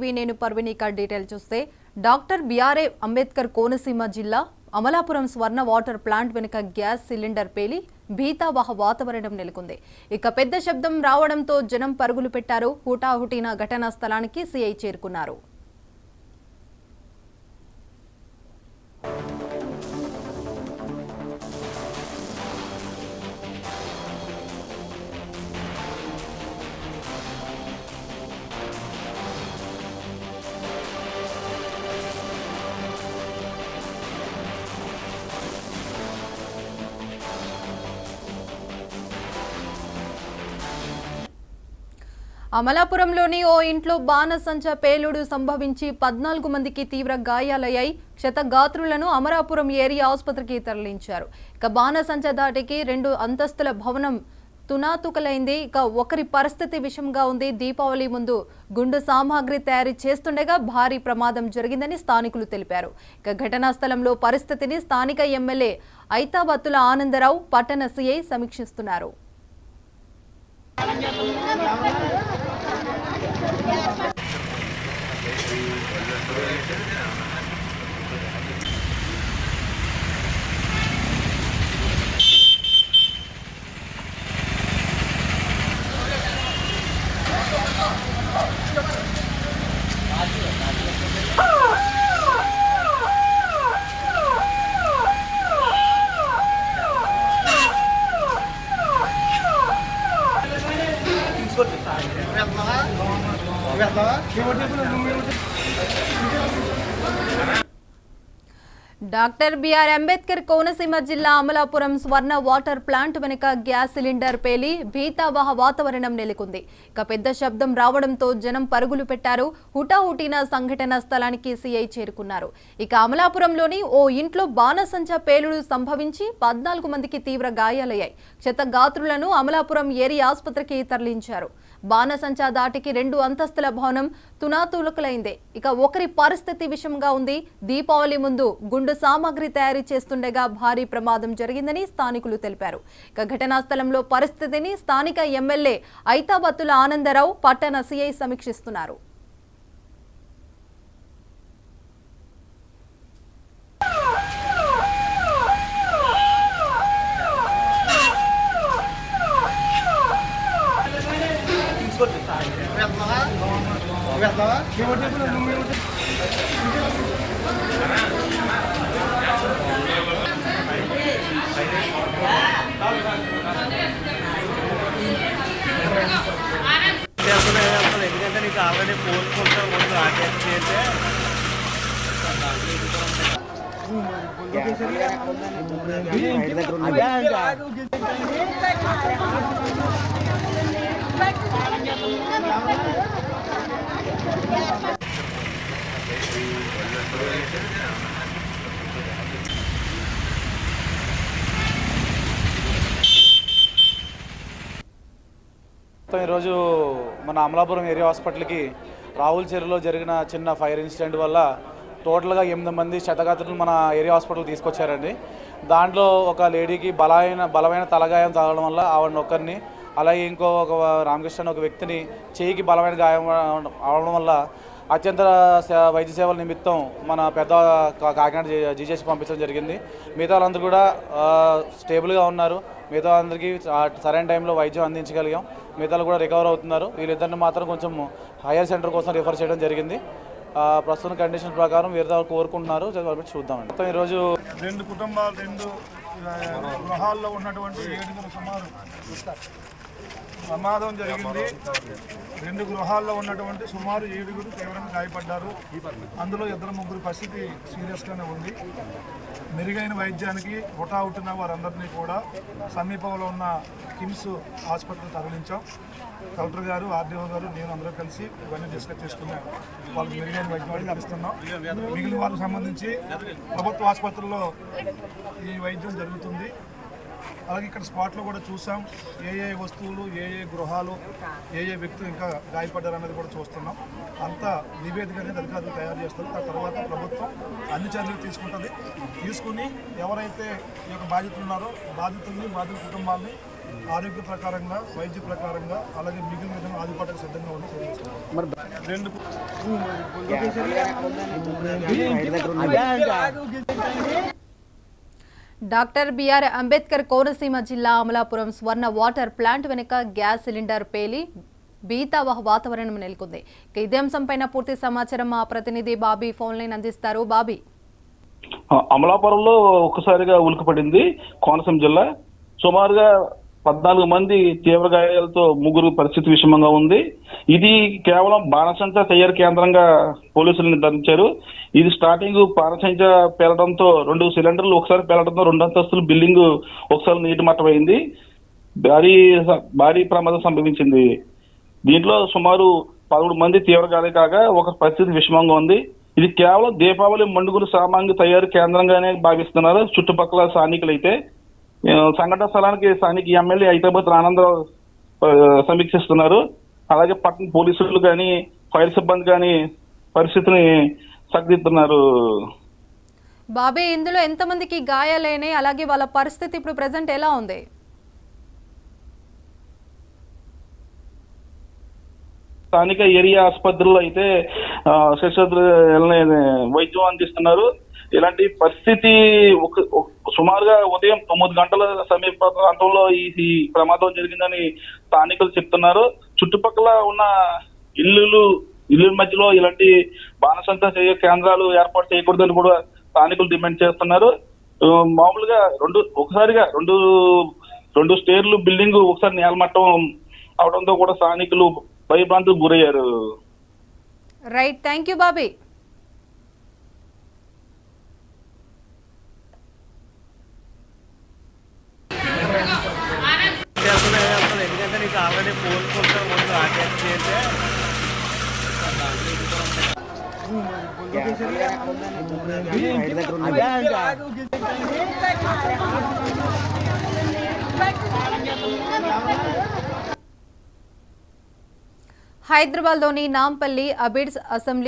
నేను పర్విని డీటెయిల్ చూస్తే doctor BRA Ambedkar Konaseema జిల్లా అమలాపురం స్వర్ణ వాటర్ ప్లాంట్ వెనుక గ్యాస్ సిలిండర్ పేలి భీతావహ వాతావరణం నెలకొంది. ఇక పెద్ద శబ్దం రావడంతో జనం పరుగులు పెట్టారు. హుటాహుటిన ఘటనా స్థలానికి సీఐ చేరుకున్నారు. అమలాపురంలోని ఓ ఇంట్లో బాణసంచ పేలుడు సంభవించి 14 మందికి తీవ్ర గాయాలయ్యాయి. క్షతగాత్రులను అమలాపురం ఏరియా ఆసుపత్రికి తరలించారు. ఇక బాణసంచ దాటికి 2 అంతస్తుల భవనం తునాతుకలైంది. ఇక ఒకరి పరిస్థితి విషమంగా ఉంది. దీపావళి ముందు గుండు సామాగ్రి తయారీ చేస్తుండగా భారీ ప్రమాదం జరిగిందని స్థానికులు తెలిపారు. ఇక ఘటనా స్థలంలో పరిస్థితిని స్థానిక ఎమ్మెల్యే ఐతాబత్తుల ఆనందరావు, పట్టణ సీఐ సమీక్షిస్తున్నారు. డాక్టర్ బిఆర్ అంబేద్కర్ కోనసీమ జిల్లా అమలాపురం స్వర్ణ వాటర్ ప్లాంట్ వెనుక గ్యాస్ సిలిండర్ పేలి భీతావహ వాతావరణం నెలకొంది. ఇక పెద్ద శబ్దం రావడంతో జనం పరుగులు పెట్టారు. హుటాహుటిన సంఘటన స్థలానికి సీఐ చేరుకున్నారు. ఇక అమలాపురంలోని ఓ ఇంట్లో బాణసంచ పేలుడు సంభవించి 14 మందికి తీవ్ర గాయాలయ్యాయి. క్షతగాత్రులను అమలాపురం ఏరియా ఆసుపత్రికి తరలించారు. బాణసంచ దాటికి 2 అంతస్తుల భవనం తునాతులకలైంది. ఇక ఒకరి పరిస్థితి విషమంగా ఉంది. దీపావళి ముందు గుండు సామాగ్రి తయారీ చేస్తుండగా భారీ ప్రమాదం జరిగిందని స్థానికులు తెలిపారు. ఇక ఘటనా స్థలంలో పరిస్థితిని స్థానిక ఎమ్మెల్యే ఐతాబత్తుల ఆనందరావు, పట్టణ సీఐ సమీక్షిస్తున్నారు. ఎందుకంటే నీకు ఆల్రెడీ కోరుకుంటా ముందు ఆటేస్తే ఈరోజు మన అమలాపురం ఏరియా హాస్పిటల్కి రావుల్ చెరువులో జరిగిన చిన్న ఫైర్ ఇన్సిడెంట్ వల్ల టోటల్గా 8 మంది క్షతగాత్రులు మన ఏరియా హాస్పిటల్కి తీసుకొచ్చారండి. దాంట్లో ఒక లేడీకి బలమైన తలగాయం తగలడం వల్ల ఆవిడ ఒక్కరిని, అలాగే ఒక రామకృష్ణ ఒక వ్యక్తిని చేయికి బలమైన గాయం అవడం వల్ల అత్యంత వైద్య సేవల నిమిత్తం మన పెద్ద కాకినాడ జీజేసి పంపించడం జరిగింది. మిగతా వాళ్ళందరూ కూడా స్టేబుల్గా ఉన్నారు. మిగతా అందరికీ సరైన టైంలో వైద్యం అందించగలిగాం. మిగతాలు కూడా రికవర్ అవుతున్నారు. వీళ్ళిద్దరిని మాత్రం కొంచెం హైయర్ సెంటర్ కోసం రిఫర్ చేయడం జరిగింది. ప్రస్తుత కండిషన్ ప్రకారం వీరు కోరుకుంటున్నారు. చూద్దామండి. ఈరోజు 2 కుటుంబాలు 2 గృహాల్లో ఉన్నటువంటి 7 సుమారు ప్రమాదం జరిగింది. 2 గృహాల్లో ఉన్నటువంటి సుమారు 7 తీవ్రంగా గాయపడ్డారు. అందులో 2-3 పరిస్థితి సీరియస్గానే ఉంది. మెరుగైన వైద్యానికి హుటాహుటిన వారందరినీ కూడా సమీపంలో ఉన్న కిమ్స్ హాస్పిటల్ తరలించాం. కలెక్టర్ గారు, ఆర్డీఓ గారు, నేను అందరూ కలిసి ఇవన్నీ డిస్కస్ చేసుకున్నాం. వాళ్ళకి మెరుగైన వైద్యం అందిస్తున్నాం. మిగిలిన వాళ్ళకి సంబంధించి ప్రభుత్వ ఆసుపత్రుల్లో ఈ వైద్యం జరుగుతుంది. అలాగే ఇక్కడ స్పాట్లో కూడా చూసాం ఏ వస్తువులు, ఏ గృహాలు, ఏ వ్యక్తులు ఇంకా గాయపడ్డారనేది కూడా చూస్తున్నాం. అంతా నివేదిక అనేది అధికారులు తయారు చేస్తారు. ఆ తర్వాత ప్రభుత్వం అన్ని చర్యలు తీసుకుంటుంది. తీసుకుని ఎవరైతే ఈ యొక్క బాధితులు ఉన్నారో బాధితుల్ని, బాధిత కుటుంబాలని ఆరోగ్య ప్రకారంగా, వైద్య ప్రకారంగా, అలాగే మిగిలిన విధంగా ఆదుకోవడానికి సిద్ధంగా ఉంది. డాక్టర్ బిఆర్ అంబేద్కర్ కోనసీమ జిల్లా అమలాపురం స్వర్ణ వాటర్ ప్లాంట్ వెనుక గ్యాస్ సిలిండర్ పేలి భీతావహ వాతావరణం నెలకొంది. ఇదే అంశంపైన పూర్తి సమాచారం మా ప్రతినిధి బాబీ ఫోన్ లైన్ అందిస్తారు. బాబీ, అమలాపురంలో ఒక్కసారిగా ఉలికిపడింది కోనసీమ జిల్లా. సుమారుగా 14 మంది తీవ్ర గాయాలతో 3 పరిస్థితి విషమంగా ఉంది. ఇది కేవలం బాణసంచ తయారు కేంద్రంగా పోలీసులు నిర్ధారించారు. ఇది స్టార్టింగ్ బాణసంచ పేలడంతో 2 సిలిండర్లు ఒకసారి పేలడంతో 2 అంతస్తుల బిల్డింగ్ ఒకసారి నీటి మట్టమైంది. భారీ ప్రమాదం సంభవించింది. దీంట్లో సుమారు 11 మంది తీవ్ర గాయాలు కాగా ఒక పరిస్థితి విషమంగా ఉంది. ఇది కేవలం దీపావళి మండుగులు సామాగ్రి తయారు కేంద్రంగానే భావిస్తున్నారు చుట్టుపక్కల స్థానికులు. అయితే సంఘటన స్థలానికి స్థానిక ఎమ్మెల్యే హైదరాబాద్ ఆనందరావు సమీక్షిస్తున్నారు. అలాగే పట్టణ పోలీసులు కానీ ఫైర్ సిబ్బంది కానీ పరిస్థితిని సరిదిద్దుతున్నారు. బాబీ, ఇందులో ఎంతమందికి గాయాలైనాయి, అలాగే వాళ్ళ పరిస్థితి ఇప్పుడు ప్రెసెంట్ ఎలా ఉంది? స్థానిక ఏరియా ఆసుపత్రుల్లో అయితే వైద్యం అందిస్తున్నారు. ఇలాంటి పరిస్థితి సుమారుగా ఉదయం 9 గంటల సమీప ప్రాంతంలో ఈ ప్రమాదం జరిగిందని స్థానికులు చెప్తున్నారు. చుట్టుపక్కల ఉన్న ఇల్లు మధ్యలో ఇలాంటి బాణసంచ కేంద్రాలు ఏర్పాటు చేయకూడదని కూడా స్థానికులు డిమాండ్ చేస్తున్నారు. మామూలుగా ఒకసారిగా రెండు స్టేర్లు బిల్డింగ్ ఒకసారి నేలమట్టం అవడంతో కూడా స్థానికులు భయభ్రాంతులకు గురయ్యారు. Right, thank you Bobby. ఎందుకంటే నీకు ఆల్రెడీ ఫోన్ కొంచెం ముందు అటాచ్ చేస్తే హైదరాబాద్లోని నాంపల్లి అబిడ్స్ అసెంబ్లీ